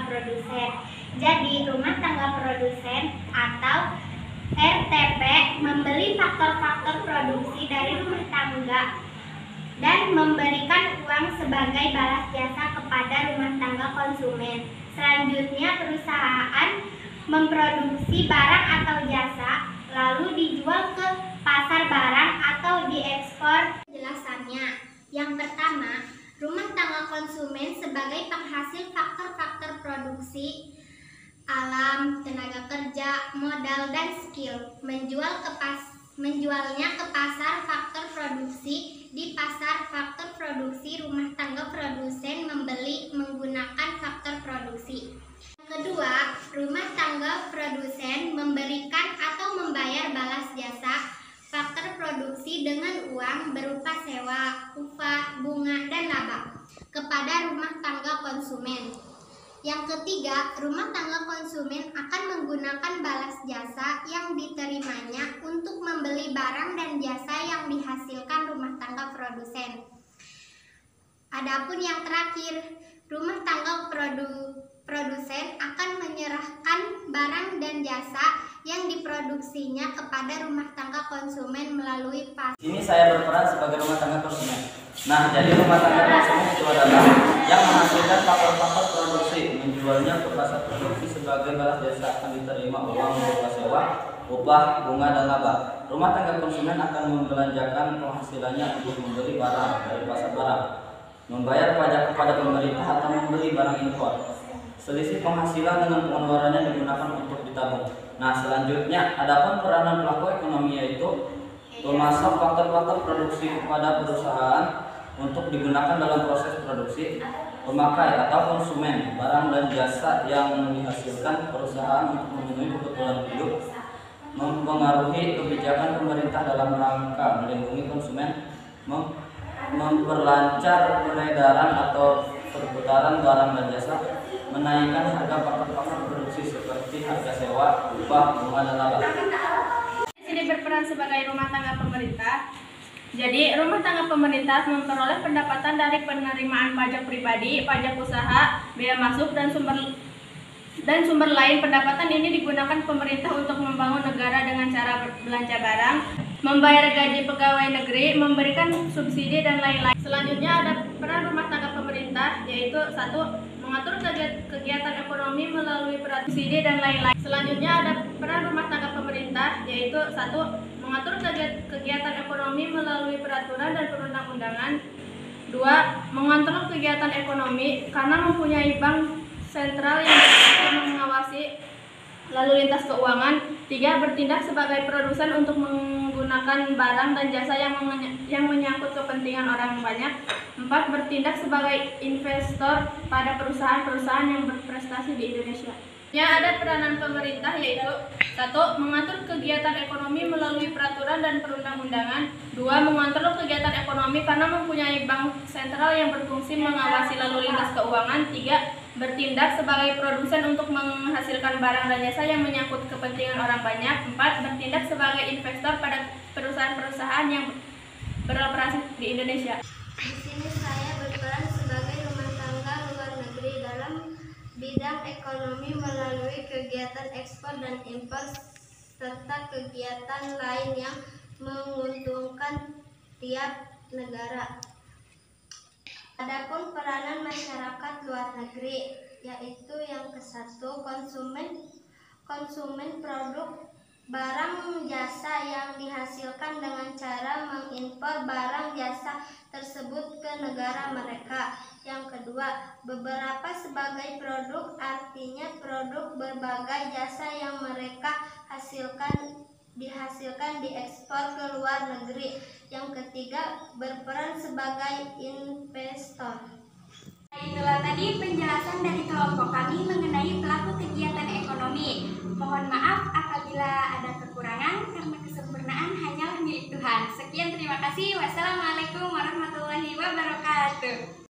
tangga produsen. Jadi, rumah tangga produsen atau RTP membeli faktor-faktor produksi dari rumah tangga dan memberikan uang sebagai balas jasa kepada rumah tangga konsumen. Selanjutnya, perusahaan memproduksi barang atau jasa lalu dijual ke pasar barang atau diekspor. Penjelasannya, yang pertama, rumah tangga konsumen sebagai penghasil faktor-faktor produksi alam, tenaga kerja, modal, dan skill, menjualnya ke pasar faktor produksi. Di pasar faktor produksi, rumah tangga produsen membeli menggunakan faktor produksi. Kedua, rumah tangga produsen memberikan atau membayar balas jasa faktor produksi dengan uang berupa sewa, upah, bunga, dan laba kepada rumah tangga konsumen. Yang ketiga, rumah tangga konsumen akan menggunakan balas jasa yang diterimanya untuk membeli barang dan jasa yang dihasilkan rumah tangga produsen. Adapun yang terakhir, rumah tangga produsen akan menyerahkan barang dan jasa yang diproduksinya kepada rumah tangga konsumen melalui pasar. Ini saya berperan sebagai rumah tangga konsumen. Nah, jadi rumah tangga konsumen itu adalah yang menghasilkan faktor-faktor produksi, menjualnya ke pasar produksi sebagai balas jasa akan diterima uang berupa sewa, upah, bunga, dan laba. Rumah tangga konsumen akan membelanjakan penghasilannya untuk membeli barang dari pasar barang, membayar pajak kepada pemerintah atau membeli barang impor. Selisih penghasilan dengan pengeluarannya digunakan untuk ditabung. Nah, selanjutnya adapun peranan pelaku ekonomi yaitu memasok faktor-faktor produksi kepada perusahaan untuk digunakan dalam proses produksi, pemakai atau konsumen barang dan jasa yang dihasilkan perusahaan untuk memenuhi kebutuhan hidup, mempengaruhi kebijakan pemerintah dalam rangka melindungi konsumen, memperlancar peredaran atau perputaran barang dan jasa, menaikkan harga faktor-faktor produksi seperti harga sewa, upah, bunga, dan laba. Sini berperan sebagai rumah tangga pemerintah. Jadi, rumah tangga pemerintah memperoleh pendapatan dari penerimaan pajak pribadi, pajak usaha, bea masuk, dan sumber lain. Pendapatan ini digunakan pemerintah untuk membangun negara dengan cara belanja barang, membayar gaji pegawai negeri, memberikan subsidi, dan lain-lain. Selanjutnya ada peran rumah tangga pemerintah, yaitu 1. Mengatur kegiatan ekonomi melalui peraturan subsidi dan lain-lain. Selanjutnya ada peran rumah tangga pemerintah, yaitu 1. Mengatur kegiatan ekonomi melalui peraturan dan perundang-undangan. 2. Mengontrol kegiatan ekonomi karena mempunyai bank sentral yang dapat mengawasi lalu lintas keuangan. 3. Bertindak sebagai produsen untuk menggunakan barang dan jasa yang menyangkut kepentingan orang banyak. 4. Bertindak sebagai investor pada perusahaan-perusahaan yang berprestasi di Indonesia. Yang ada peranan pemerintah yaitu 1. Mengatur kegiatan ekonomi melalui peraturan dan perundang-undangan. 2. Mengontrol kegiatan ekonomi karena mempunyai bank sentral yang berfungsi mengawasi lalu lintas keuangan. 3. Bertindak sebagai produsen untuk menghasilkan barang dan jasa yang menyangkut kepentingan orang banyak. 4. Bertindak sebagai investor pada perusahaan-perusahaan yang beroperasi di Indonesia. Di sini saya berperan sebagai rumah tangga luar negeri dalam bidang ekonomi melalui kegiatan ekspor dan impor serta kegiatan lain yang menguntungkan tiap negara. Adapun peranan masyarakat luar negeri yaitu yang ke-1, konsumen produk barang jasa yang dihasilkan dengan cara mengimpor barang jasa tersebut ke negara mereka. Yang kedua, beberapa sebagai produk, artinya produk berbagai jasa yang mereka dihasilkan diekspor ke luar negeri. Yang ketiga, berperan sebagai investor. Itulah tadi penjelasan dari kelompok kami mengenai pelaku kegiatan ekonomi. Mohon maaf apabila ada kekurangan karena kesempurnaan hanyalah milik Tuhan. Sekian, terima kasih. Wassalamualaikum warahmatullahi wabarakatuh.